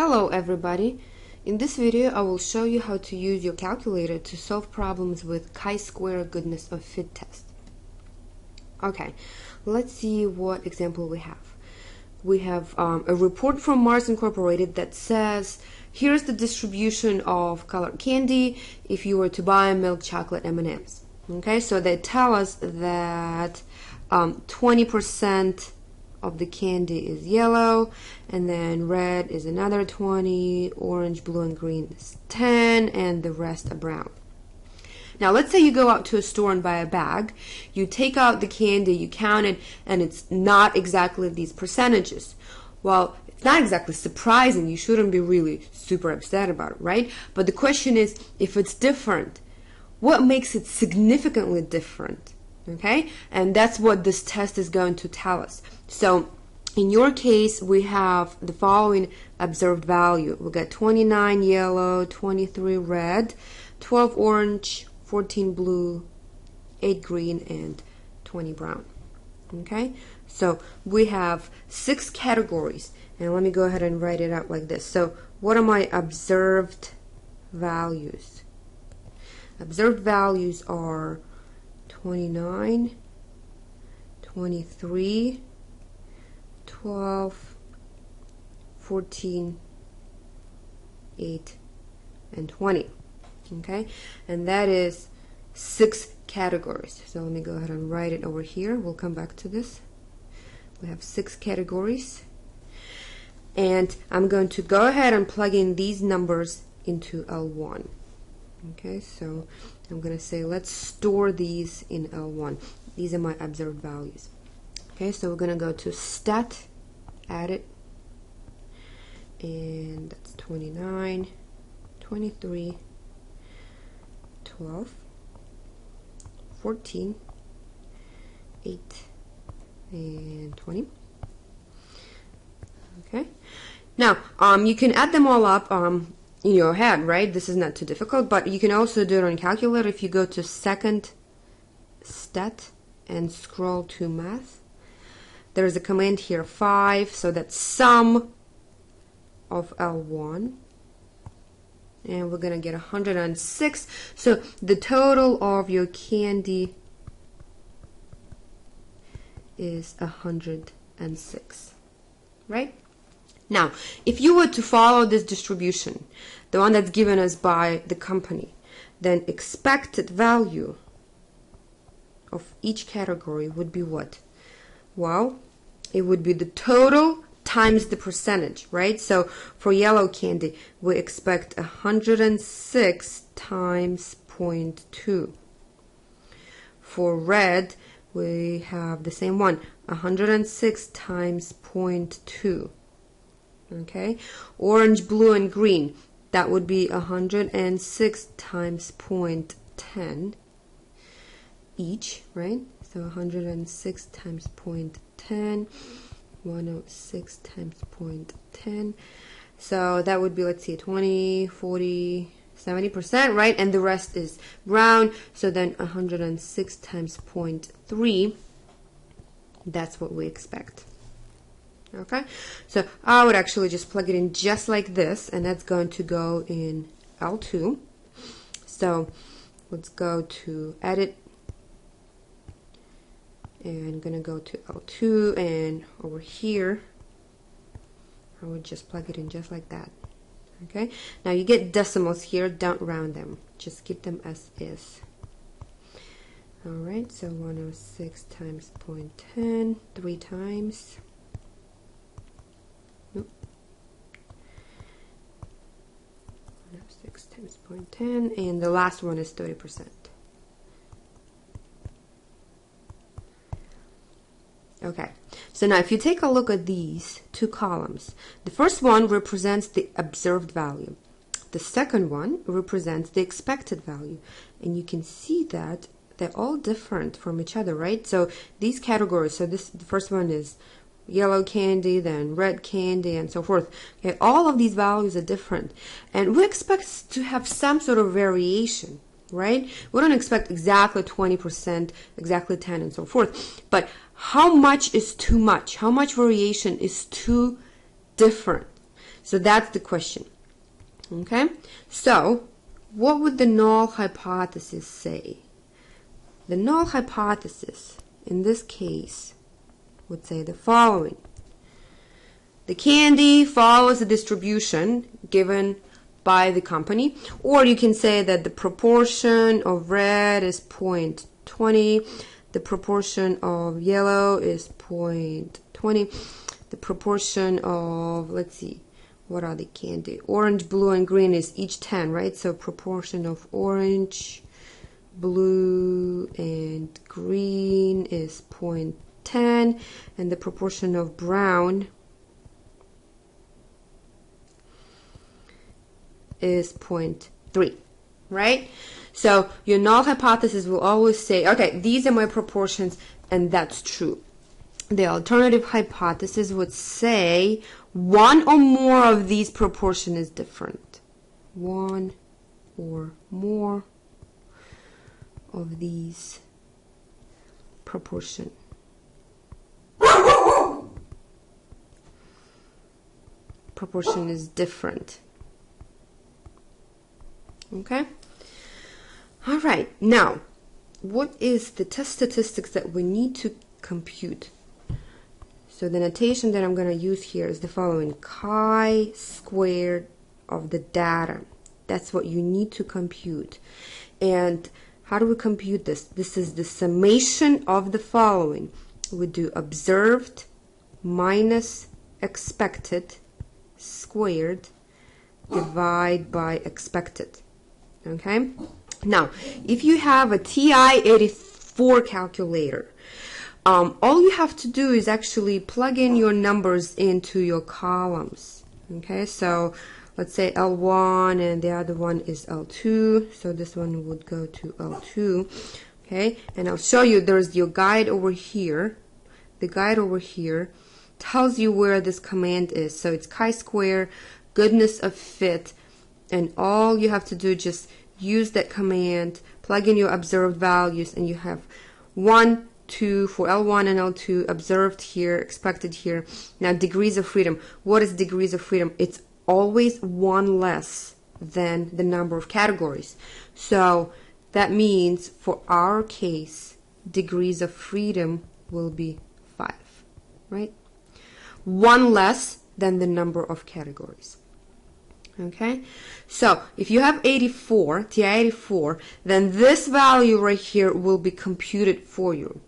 Hello everybody! In this video I will show you how to use your calculator to solve problems with chi-square goodness of fit test. Okay, let's see what example we have. We have a report from Mars Incorporated that says here's the distribution of colored candy if you were to buy milk chocolate M&Ms. Okay, so they tell us that 20% of the candy is yellow, and then red is another 20, orange, blue, and green is 10, and the rest are brown. Now let's say you go out to a store and buy a bag, you take out the candy, you count it, and it's not exactly these percentages. Well, it's not exactly surprising, you shouldn't be really super upset about it, right? But the question is, if it's different, what makes it significantly different? Okay, and that's what this test is going to tell us. So in your case, we have the following observed value. We got 29 yellow, 23 red, 12 orange, 14 blue, 8 green, and 20 brown. Okay, so we have 6 categories, and let me go ahead and write it out like this. So what are my observed values? Observed values are 29, 23, 12, 14, 8, and 20. Okay, and that is 6 categories. So let me go ahead and write it over here. We'll come back to this. We have 6 categories, and I'm going to go ahead and plug in these numbers into L1. Okay, so I'm going to say let's store these in L1. These are my observed values. Okay, so we're going to go to stat, add it, and that's 29, 23, 12, 14, 8, and 20. Okay, now you can add them all up in your head, right? This is not too difficult, but you can also do it on a calculator. If you go to second stat and scroll to math, there's a command here 5, so that's sum of L1, and we're gonna get 106. So the total of your candy is 106, right? Now, if you were to follow this distribution, the one that's given us by the company, then expected value of each category would be what? Well, it would be the total times the percentage, right? So for yellow candy, we expect 106 times 0.2. For red, we have the same one, 106 times 0.2. Okay, orange, blue, and green, that would be 106 times 0.10 each, right? So 106 times 0.10, 106 times 0.10. So that would be, let's see, 20, 40, 70%, right? And the rest is brown. So then 106 times 0.3, that's what we expect. Okay, so I would actually just plug it in just like this, and that's going to go in L2. So let's go to edit, and I'm going to go to L2, and over here I would just plug it in just like that. Okay, now you get decimals here, don't round them, just keep them as is. Alright, so 106 times 0.10, 3 times. 106 times 0.10, and the last one is 30%. Okay, so now if you take a look at these 2 columns, the first one represents the observed value. The second one represents the expected value, and you can see that they're all different from each other, right? So these categories, so the first one is yellow candy, then red candy, and so forth. Okay, all of these values are different, and we expect to have some sort of variation, right? We don't expect exactly 20%, exactly 10, and so forth. But how much is too much? How much variation is too different? So that's the question. Okay, so what would the null hypothesis say? The null hypothesis in this case would say the following. The candy follows the distribution given by the company, or you can say that the proportion of red is 0.20, the proportion of yellow is 0.20, the proportion of, let's see, what are the candy? Orange, blue, and green is each 10, right? So proportion of orange, blue, and green is 0.10, and the proportion of brown is 0.3, right? So your null hypothesis will always say, okay, these are my proportions, and that's true. The alternative hypothesis would say one or more of these proportion is different. One or more of these proportion is different. Okay? All right. Now, what is the test statistics that we need to compute? So the notation that I'm going to use here is the following: chi-squared of the data. That's what you need to compute. And how do we compute this? This is the summation of the following. We do observed minus expected squared divide by expected. Okay? Now, if you have a TI-84 calculator, all you have to do is actually plug in your numbers into your columns. Okay, so let's say L1 and the other one is L2, so this one would go to L2. Okay, and I'll show you, there's your guide over here. The guide over here tells you where this command is. So it's chi-square, goodness of fit, and all you have to do is just use that command, plug in your observed values, and you have 1, 2 for L1 and L2, observed here, expected here. Now degrees of freedom. What is degrees of freedom? It's always one less than the number of categories. So that means for our case, degrees of freedom will be 5, right? One less than the number of categories. Okay, so if you have 84, TI-84, then this value right here will be computed for you.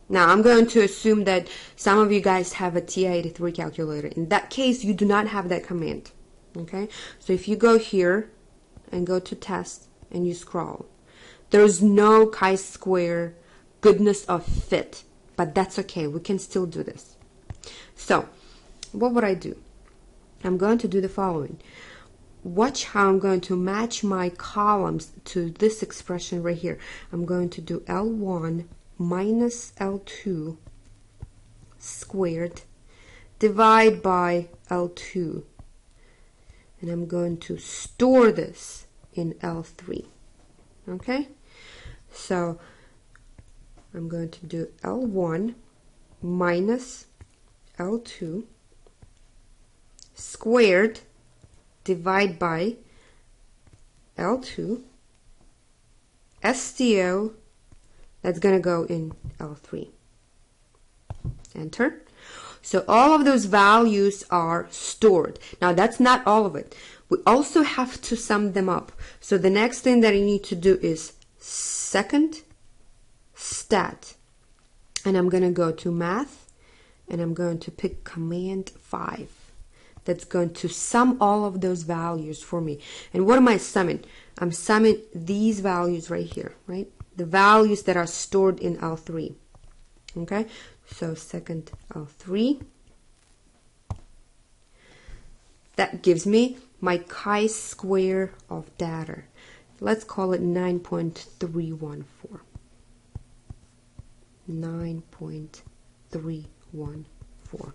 Now, I'm going to assume that some of you guys have a TI-83 calculator. In that case, you do not have that command. Okay, so if you go here and go to test and you scroll, there's no chi-square goodness of fit, but that's okay. We can still do this. So what would I do? I'm going to do the following. Watch how I'm going to match my columns to this expression right here. I'm going to do L1 minus L2 squared divide by L2. And I'm going to store this in L3. Okay? So I'm going to do L1 minus L2 squared divide by L2 STO, that's going to go in L3. Enter. So all of those values are stored. Now that's not all of it. We also have to sum them up. So the next thing that you need to do is second stat. And I'm going to go to math and I'm going to pick command 5. That's going to sum all of those values for me. And what am I summing? I'm summing these values right here, right? The values that are stored in L3. Okay? So second L3. That gives me my chi-square of data. Let's call it 9.314. 9.314.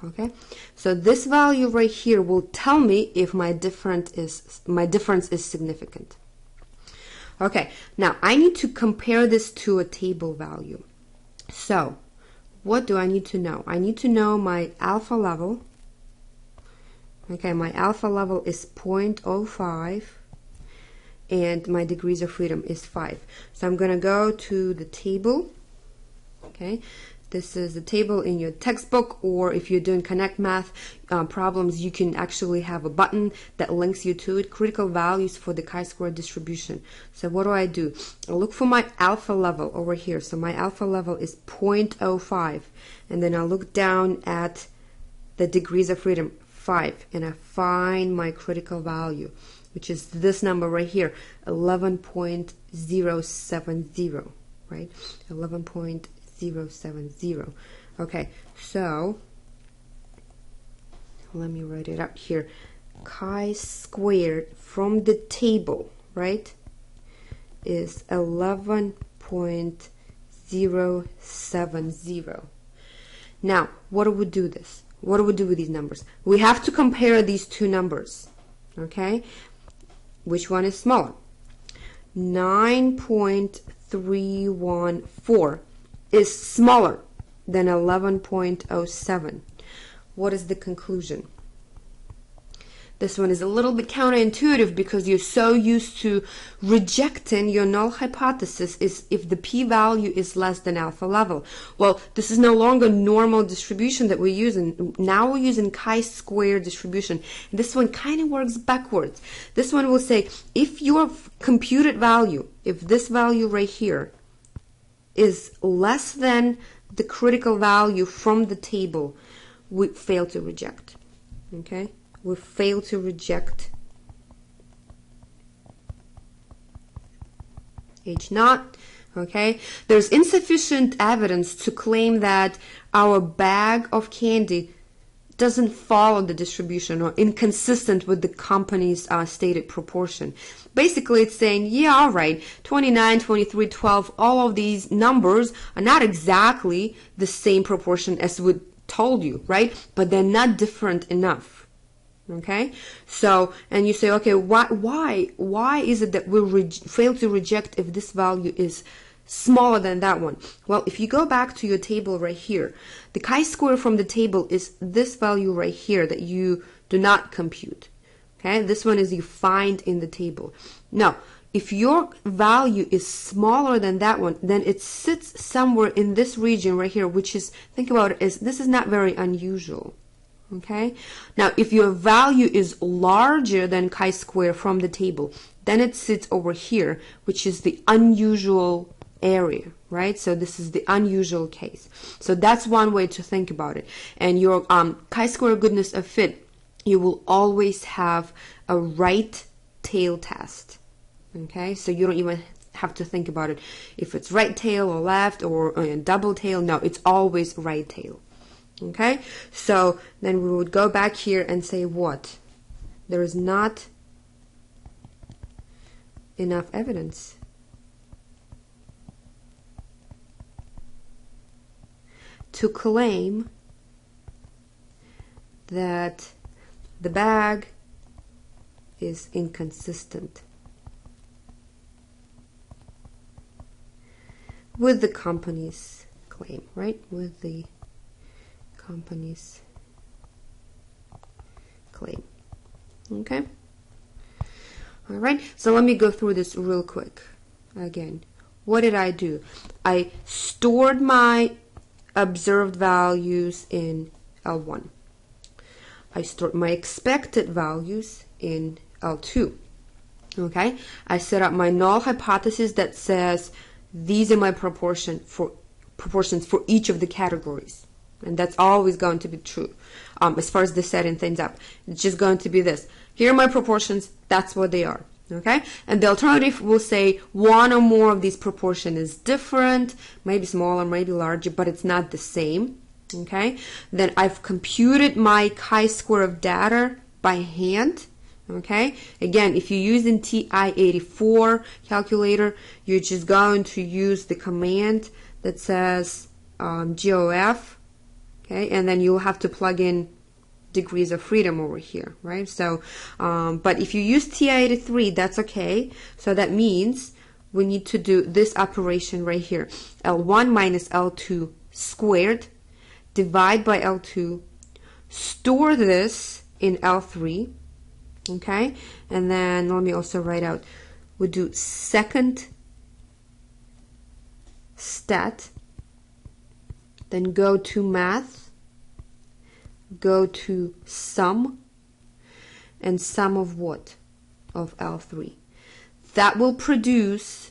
Okay, so this value right here will tell me if my difference is significant. Okay, now I need to compare this to a table value. So what do I need to know? I need to know my alpha level. Okay, my alpha level is 0.05 and my degrees of freedom is 5. So I'm going to go to the table. Okay, this is the table in your textbook, or if you're doing Connect Math problems, you can actually have a button that links you to it, critical values for the chi-square distribution. So what do? I look for my alpha level over here. So my alpha level is 0.05, and then I look down at the degrees of freedom, 5, and I find my critical value, which is this number right here, 11.070, right? 11.070. Okay, so let me write it up here. Chi-squared from the table, right, is 11.070. Now, what do we do this? What do we do with these numbers? We have to compare these two numbers, okay? Which one is smaller? 9.314 is smaller than 11.07. What is the conclusion? This one is a little bit counterintuitive because you're so used to rejecting your null hypothesis is if the p-value is less than alpha level. Well, this is no longer normal distribution that we're using. Now we're using chi-square distribution. This one kind of works backwards. This one will say if your computed value, if this value right here is less than the critical value from the table, we fail to reject. Okay? We fail to reject H naught. Okay, there's insufficient evidence to claim that our bag of candy doesn't follow the distribution or inconsistent with the company's stated proportion. Basically, it's saying, yeah, all right, 29, 23, 12, all of these numbers are not exactly the same proportion as we told you, right? But they're not different enough. Okay, so, and you say, okay, why is it that we fail to reject if this value is smaller than that one? Well, if you go back to your table right here, the chi-square from the table is this value right here that you do not compute. Okay, this one is you find in the table. Now, if your value is smaller than that one, then it sits somewhere in this region right here, which is, think about it, this is not very unusual. Okay, now if your value is larger than chi-square from the table, then it sits over here, which is the unusual area, right? So this is the unusual case. So that's one way to think about it. And your chi-square goodness of fit, you will always have a right tail test. Okay, so you don't even have to think about it if it's right tail or left or double tail. No, it's always right tail. Okay, so then we would go back here and say what? There is not enough evidence to claim that the bag is inconsistent with the company's claim, right? With the company's claim. Okay, all right, so let me go through this real quick again. What did I do? I stored my observed values in L1. I stored my expected values in L2. Okay, I set up my null hypothesis that says these are my proportions for each of the categories. And that's always going to be true as far as the setting things up. It's just going to be this. Here are my proportions. That's what they are. Okay? And the alternative will say one or more of these proportion is different, maybe smaller, maybe larger, but it's not the same. Okay? Then I've computed my chi-square of data by hand. Okay? Again, if you're using TI-84 calculator, you're just going to use the command that says GOF. Okay, and then you'll have to plug in degrees of freedom over here, right? So, but if you use TI-83, that's okay. So that means we need to do this operation right here. L1 minus L2 squared, divide by L2, store this in L3, okay? And then let me also write out, we do second stat, then go to math, go to sum, and sum of what? Of L3. That will produce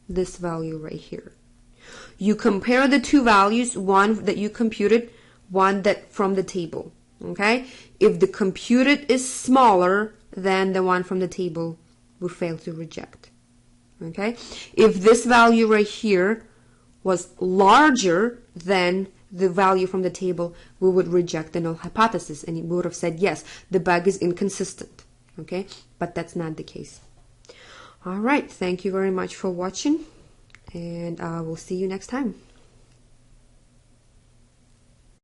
this value right here. You compare the two values, one that you computed, one that from the table, okay? If the computed is smaller than the one from the table, we fail to reject, okay? If this value right here was larger than the value from the table, we would reject the null hypothesis, and we would have said, yes, the bug is inconsistent, okay? But that's not the case. All right, thank you very much for watching, and I will see you next time.